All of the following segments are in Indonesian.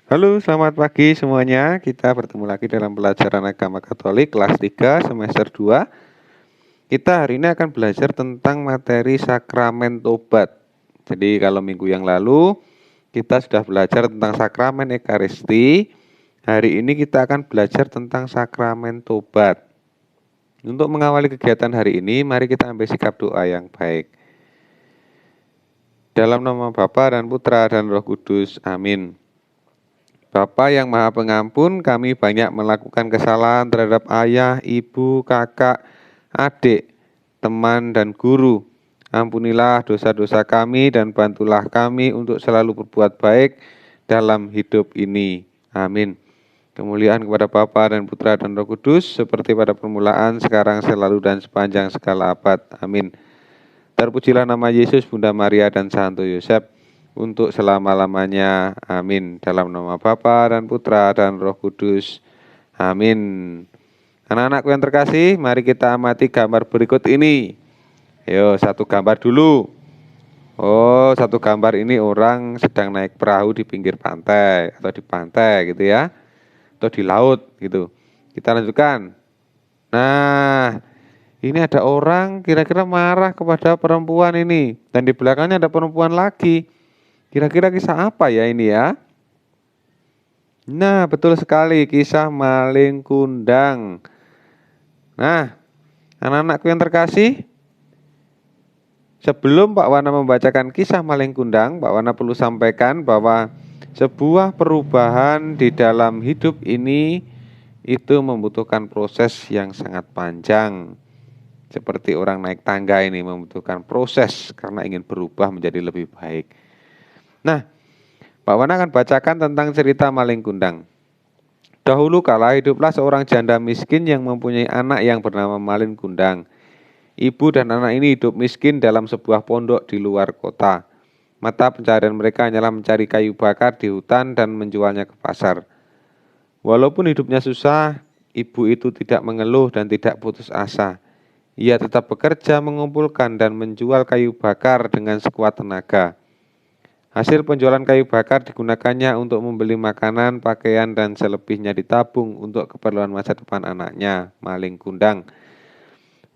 Halo, selamat pagi semuanya. Kita bertemu lagi dalam pelajaran agama Katolik kelas 3 semester 2. Kita hari ini akan belajar tentang materi sakramen tobat. Jadi kalau minggu yang lalu kita sudah belajar tentang sakramen Ekaristi. Hari ini kita akan belajar tentang sakramen tobat. Untuk mengawali kegiatan hari ini, mari kita ambil sikap doa yang baik. Dalam nama Bapa dan Putra dan Roh Kudus. Amin. Bapa yang Maha Pengampun, kami banyak melakukan kesalahan terhadap ayah, ibu, kakak, adik, teman, dan guru. Ampunilah dosa-dosa kami dan bantulah kami untuk selalu berbuat baik dalam hidup ini. Amin. Kemuliaan kepada Bapa dan Putra dan Roh Kudus, seperti pada permulaan, sekarang, selalu, dan sepanjang segala abad. Amin. Terpujilah nama Yesus, Bunda Maria, dan Santo Yosef, untuk selama-lamanya. Amin. Dalam nama Bapa dan Putra dan Roh Kudus. Amin. Anak-anakku yang terkasih, mari kita amati gambar berikut ini. Yo, satu gambar dulu. Oh, satu gambar ini orang sedang naik perahu di pinggir pantai atau di pantai gitu ya. Atau di laut gitu. Kita lanjutkan. Nah, ini ada orang kira-kira marah kepada perempuan ini. Dan di belakangnya ada perempuan lagi. Kira-kira kisah apa ya ini ya? Nah, betul sekali, kisah maling kundang. Nah, anak-anakku yang terkasih, sebelum Pak Wana membacakan kisah maling kundang, Pak Wana perlu sampaikan bahwa sebuah perubahan di dalam hidup ini itu membutuhkan proses yang sangat panjang. Seperti orang naik tangga ini membutuhkan proses karena ingin berubah menjadi lebih baik. Nah, Pak Wana akan bacakan tentang cerita maling kundang. Dahulu kala hiduplah seorang janda miskin yang mempunyai anak yang bernama Maling Kundang. Ibu dan anak ini hidup miskin dalam sebuah pondok di luar kota. Mata pencarian mereka hanyalah mencari kayu bakar di hutan dan menjualnya ke pasar. Walaupun hidupnya susah, ibu itu tidak mengeluh dan tidak putus asa. Ia tetap bekerja mengumpulkan dan menjual kayu bakar dengan sekuat tenaga. Hasil penjualan kayu bakar digunakannya untuk membeli makanan, pakaian, dan selebihnya ditabung untuk keperluan masa depan anaknya, Maling Kundang.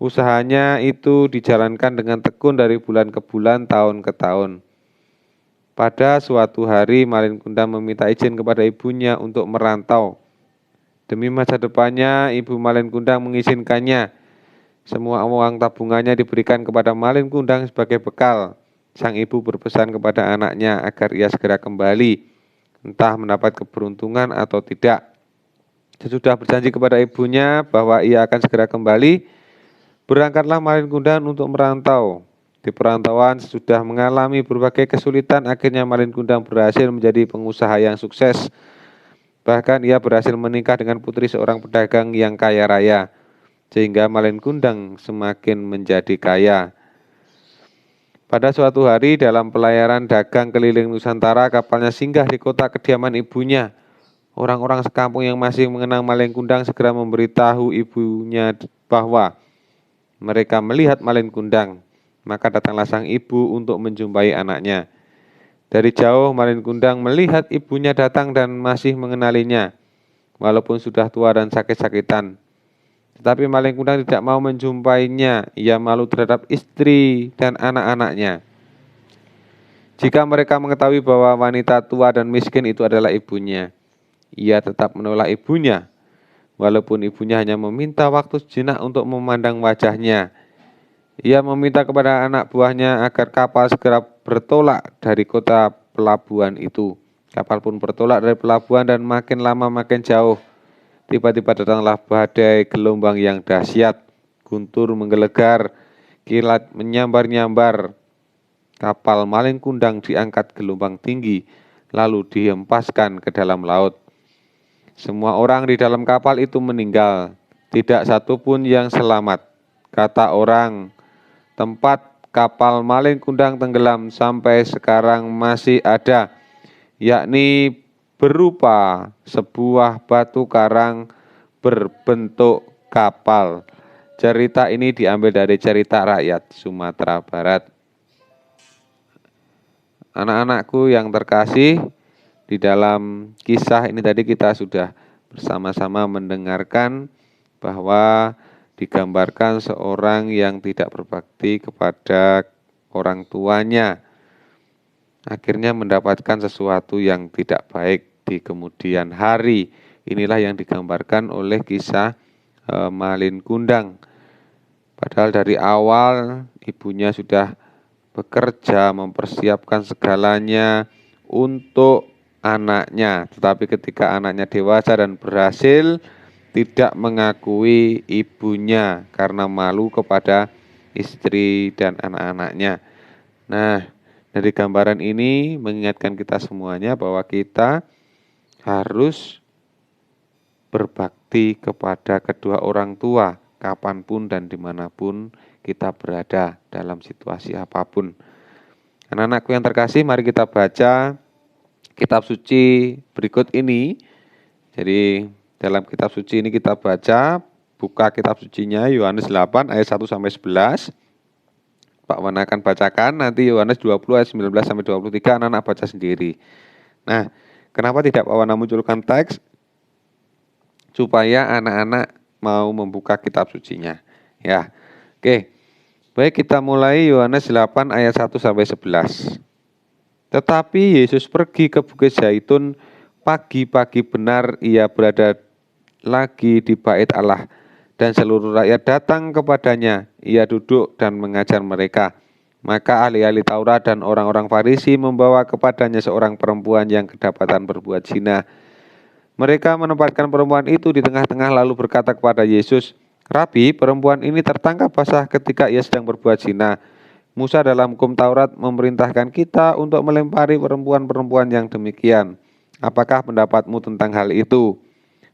Usahanya itu dijalankan dengan tekun dari bulan ke bulan, tahun ke tahun. Pada suatu hari, Maling Kundang meminta izin kepada ibunya untuk merantau. Demi masa depannya, ibu Maling Kundang mengizinkannya. Semua uang tabungannya diberikan kepada Maling Kundang sebagai bekal. Sang ibu berpesan kepada anaknya agar ia segera kembali, entah mendapat keberuntungan atau tidak. Sesudah berjanji kepada ibunya bahwa ia akan segera kembali, berangkatlah Maling Kundang untuk merantau. Di perantauan sudah mengalami berbagai kesulitan, akhirnya Maling Kundang berhasil menjadi pengusaha yang sukses. Bahkan ia berhasil menikah dengan putri seorang pedagang yang kaya raya, sehingga Maling Kundang semakin menjadi kaya. Pada suatu hari dalam pelayaran dagang keliling Nusantara, kapalnya singgah di kota kediaman ibunya. Orang-orang sekampung yang masih mengenang Maling Kundang segera memberitahu ibunya bahwa mereka melihat Maling Kundang. Maka datanglah sang ibu untuk menjumpai anaknya. Dari jauh Maling Kundang melihat ibunya datang dan masih mengenalinya, walaupun sudah tua dan sakit-sakitan. Tetapi Maling Kundang tidak mau menjumpainya. Ia malu terhadap istri dan anak-anaknya. Jika mereka mengetahui bahwa wanita tua dan miskin itu adalah ibunya, ia tetap menolak ibunya. Walaupun ibunya hanya meminta waktu sejenak untuk memandang wajahnya. Ia meminta kepada anak buahnya agar kapal segera bertolak dari kota pelabuhan itu. Kapal pun bertolak dari pelabuhan dan makin lama makin jauh. Tiba-tiba datanglah badai gelombang yang dahsyat, guntur menggelegar, kilat menyambar-nyambar. Kapal Maling Kundang diangkat gelombang tinggi, lalu dihempaskan ke dalam laut. Semua orang di dalam kapal itu meninggal, tidak satupun yang selamat. Kata orang, tempat kapal Maling Kundang tenggelam sampai sekarang masih ada, yakni berupa sebuah batu karang berbentuk kapal. Cerita ini diambil dari cerita rakyat Sumatera Barat. Anak-anakku yang terkasih, Di dalam kisah ini tadi kita sudah bersama-sama mendengarkan bahwa digambarkan seorang yang tidak berbakti kepada orang tuanya, akhirnya mendapatkan sesuatu yang tidak baik di kemudian hari. Inilah yang digambarkan oleh kisah Malin Kundang. Padahal dari awal ibunya sudah bekerja mempersiapkan segalanya untuk anaknya, tetapi ketika anaknya dewasa dan berhasil, tidak mengakui ibunya karena malu kepada istri dan anak-anaknya. Nah, dari gambaran ini mengingatkan kita semuanya bahwa kita harus berbakti kepada kedua orang tua kapanpun dan dimanapun kita berada dalam situasi apapun. Anak-anakku yang terkasih, mari kita baca kitab suci berikut ini. Jadi dalam kitab suci ini kita baca, buka kitab sucinya Yohanes 8 ayat 1 sampai 11. Pak Wana akan bacakan, nanti Yohanes 20 ayat 19 sampai 23 anak-anak baca sendiri. Nah, kenapa tidak Pak Wana munculkan teks? Supaya anak-anak mau membuka kitab sucinya. Ya. Oke. Baik, kita mulai Yohanes 8 ayat 1 sampai 11. Tetapi Yesus pergi ke Bukit Zaitun, pagi-pagi benar ia berada lagi di bait Allah, dan seluruh rakyat datang kepadanya. Ia duduk dan mengajar mereka. Maka ahli-ahli Taurat dan orang-orang Farisi membawa kepadanya seorang perempuan yang kedapatan berbuat zina. Mereka menempatkan perempuan itu di tengah-tengah lalu berkata kepada Yesus, "Rabi, perempuan ini tertangkap basah ketika ia sedang berbuat zina. Musa dalam hukum Taurat memerintahkan kita untuk melempari perempuan-perempuan yang demikian. Apakah pendapatmu tentang hal itu?"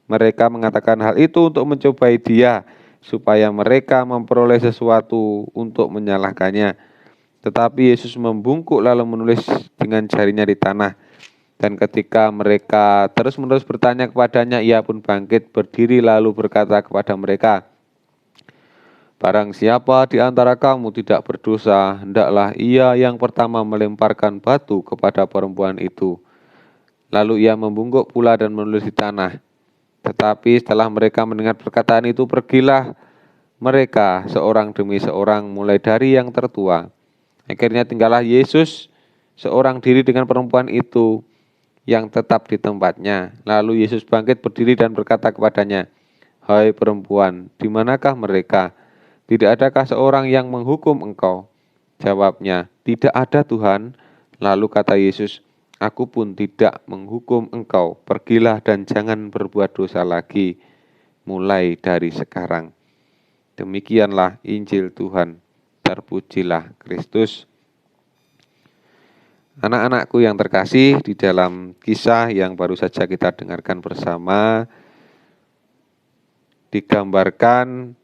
Mereka mengatakan hal itu untuk mencobai dia, supaya mereka memperoleh sesuatu untuk menyalahkannya. Tetapi Yesus membungkuk lalu menulis dengan jarinya di tanah. Dan ketika mereka terus-menerus bertanya kepadanya, ia pun bangkit berdiri lalu berkata kepada mereka, "Barang siapa di antara kamu tidak berdosa, hendaklah ia yang pertama melemparkan batu kepada perempuan itu." Lalu ia membungkuk pula dan menulis di tanah. Tetapi setelah mereka mendengar perkataan itu, pergilah mereka seorang demi seorang, mulai dari yang tertua. Akhirnya tinggallah Yesus seorang diri dengan perempuan itu yang tetap di tempatnya. Lalu Yesus bangkit berdiri dan berkata kepadanya, "Hai perempuan, di manakah mereka? Tidak adakah seorang yang menghukum engkau?" Jawabnya, "Tidak ada Tuhan." Lalu kata Yesus, "Aku pun tidak menghukum engkau. Pergilah dan jangan berbuat dosa lagi mulai dari sekarang." Demikianlah Injil Tuhan. Terpujilah Kristus. Anak-anakku yang terkasih, di dalam kisah yang baru saja kita dengarkan bersama, digambarkan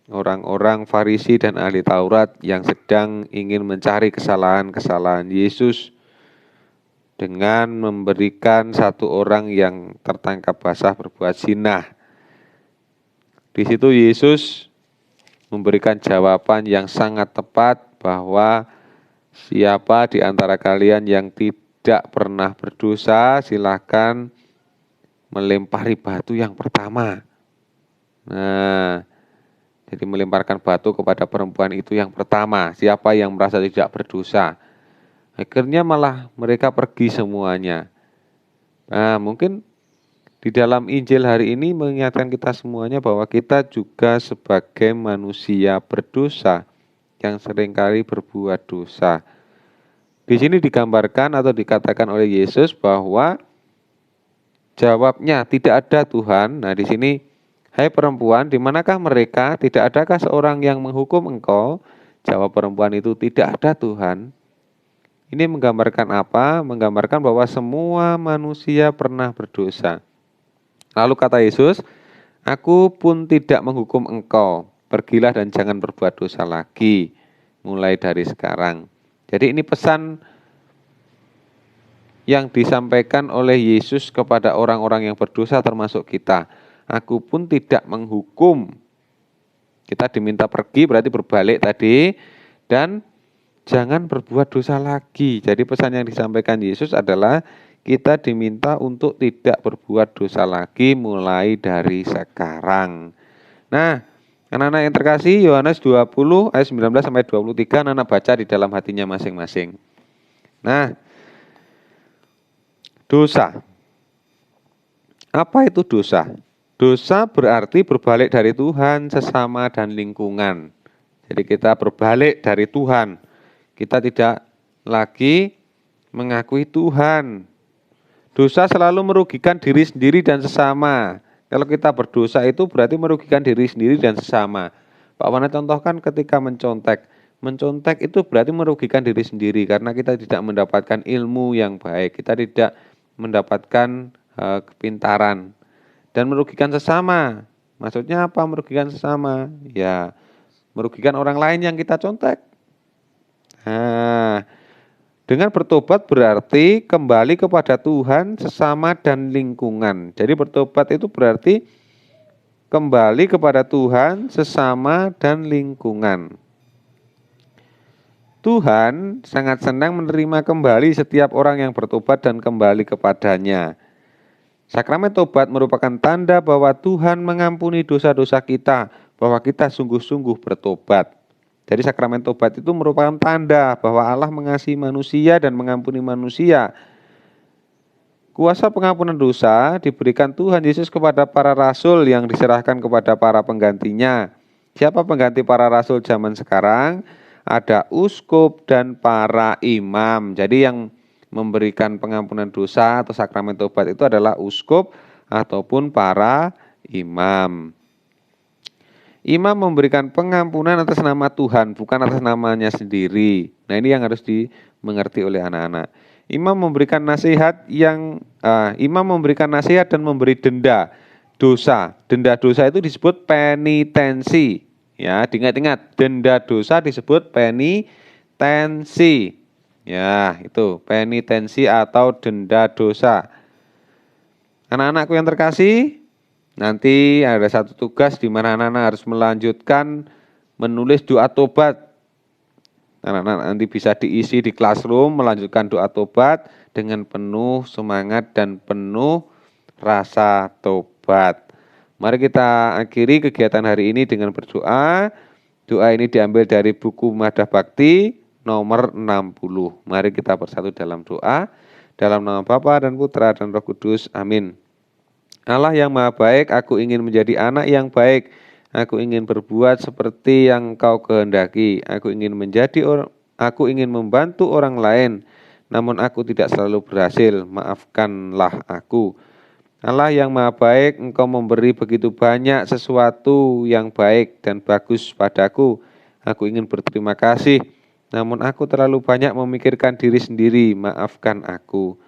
orang-orang Farisi dan ahli Taurat yang sedang ingin mencari kesalahan-kesalahan Yesus dengan memberikan satu orang yang tertangkap basah berbuat zina. Di situ Yesus memberikan jawaban yang sangat tepat bahwa siapa di antara kalian yang tidak pernah berdosa, silakan melempari batu yang pertama. Nah, jadi melemparkan batu kepada perempuan itu yang pertama, siapa yang merasa tidak berdosa. Akhirnya malah mereka pergi semuanya. Nah, mungkin di dalam Injil hari ini mengingatkan kita semuanya bahwa kita juga sebagai manusia berdosa yang seringkali berbuat dosa. Di sini digambarkan atau dikatakan oleh Yesus bahwa jawabnya tidak ada Tuhan. Nah, di sini, "Hai perempuan, di manakah mereka? Tidak adakah seorang yang menghukum engkau?" Jawab perempuan itu, "Tidak ada Tuhan." Ini menggambarkan apa? Menggambarkan bahwa semua manusia pernah berdosa. Lalu kata Yesus, "Aku pun tidak menghukum engkau. Pergilah dan jangan berbuat dosa lagi mulai dari sekarang." Jadi ini pesan yang disampaikan oleh Yesus kepada orang-orang yang berdosa termasuk kita. "Aku pun tidak menghukum." Kita diminta pergi berarti berbalik tadi, dan jangan berbuat dosa lagi. Jadi pesan yang disampaikan Yesus adalah kita diminta untuk tidak berbuat dosa lagi mulai dari sekarang. Nah, anak-anak yang terkasih, Yohanes 20 ayat 19 sampai 23 anak-anak baca di dalam hatinya masing-masing. Nah, dosa. Apa itu dosa? Dosa berarti berbalik dari Tuhan, sesama, dan lingkungan. Jadi kita berbalik dari Tuhan. Kita tidak lagi mengakui Tuhan. Dosa selalu merugikan diri sendiri dan sesama. Kalau kita berdosa itu berarti merugikan diri sendiri dan sesama. Pak Wana contohkan ketika mencontek. Mencontek itu berarti merugikan diri sendiri karena kita tidak mendapatkan ilmu yang baik. Kita tidak mendapatkan kepintaran. Dan merugikan sesama. Maksudnya apa merugikan sesama? Ya, merugikan orang lain yang kita contek. Nah, dengan bertobat berarti kembali kepada Tuhan, sesama, dan lingkungan. Jadi bertobat itu berarti kembali kepada Tuhan, sesama, dan lingkungan. Tuhan sangat senang menerima kembali setiap orang yang bertobat dan kembali kepadanya. Sakramen tobat merupakan tanda bahwa Tuhan mengampuni dosa-dosa kita, bahwa kita sungguh-sungguh bertobat. Jadi sakramen tobat itu merupakan tanda bahwa Allah mengasihi manusia dan mengampuni manusia. Kuasa pengampunan dosa diberikan Tuhan Yesus kepada para rasul yang diserahkan kepada para penggantinya. Siapa pengganti para rasul zaman sekarang? Ada uskup dan para imam. Jadi yang memberikan pengampunan dosa atau sakramen tobat itu adalah uskup ataupun para imam. Imam memberikan pengampunan atas nama Tuhan, bukan atas namanya sendiri. Nah, ini yang harus dimengerti oleh anak-anak. Imam memberikan nasihat dan memberi denda dosa. Denda dosa itu disebut penitensi. Ya, diingat-ingat, denda dosa disebut penitensi. Ya, itu penitensi atau denda dosa. Anak-anakku yang terkasih, nanti ada satu tugas di mana anak-anak harus melanjutkan menulis doa tobat. Anak-anak nanti bisa diisi di classroom, melanjutkan doa tobat dengan penuh semangat dan penuh rasa tobat. Mari kita akhiri kegiatan hari ini dengan berdoa. Doa ini diambil dari buku Madah Bakti nomor 60. Mari kita bersatu dalam doa. Dalam nama Bapa dan Putra dan Roh Kudus. Amin. Allah yang Maha Baik, aku ingin menjadi anak yang baik. Aku ingin berbuat seperti yang Kau kehendaki. Aku ingin membantu orang lain, namun aku tidak selalu berhasil. Maafkanlah aku. Allah yang Maha Baik, Engkau memberi begitu banyak sesuatu yang baik dan bagus padaku. Aku ingin berterima kasih, namun aku terlalu banyak memikirkan diri sendiri. Maafkan aku.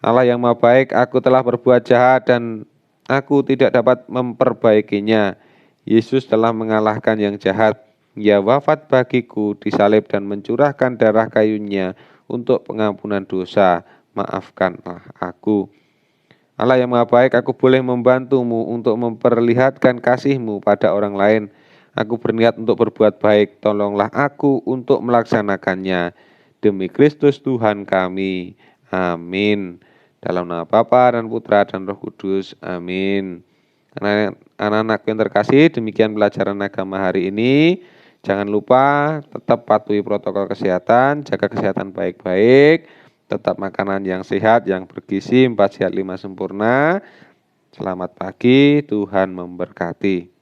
Allah yang Maha Baik, aku telah berbuat jahat dan aku tidak dapat memperbaikinya. Yesus telah mengalahkan yang jahat. Ia wafat bagiku, disalib dan mencurahkan darah kayunya untuk pengampunan dosa. Maafkanlah aku. Allah yang Maha Baik, aku boleh membantumu untuk memperlihatkan kasih-Mu pada orang lain. Aku berniat untuk berbuat baik, tolonglah aku untuk melaksanakannya. Demi Kristus Tuhan kami. Amin. Dalam nama Bapa dan Putra dan Roh Kudus. Amin. Anak-anak yang terkasih, demikian pelajaran agama hari ini. Jangan lupa tetap patuhi protokol kesehatan, jaga kesehatan baik-baik, tetap makanan yang sehat, yang bergizi, 4 sehat 5 sempurna. Selamat pagi, Tuhan memberkati.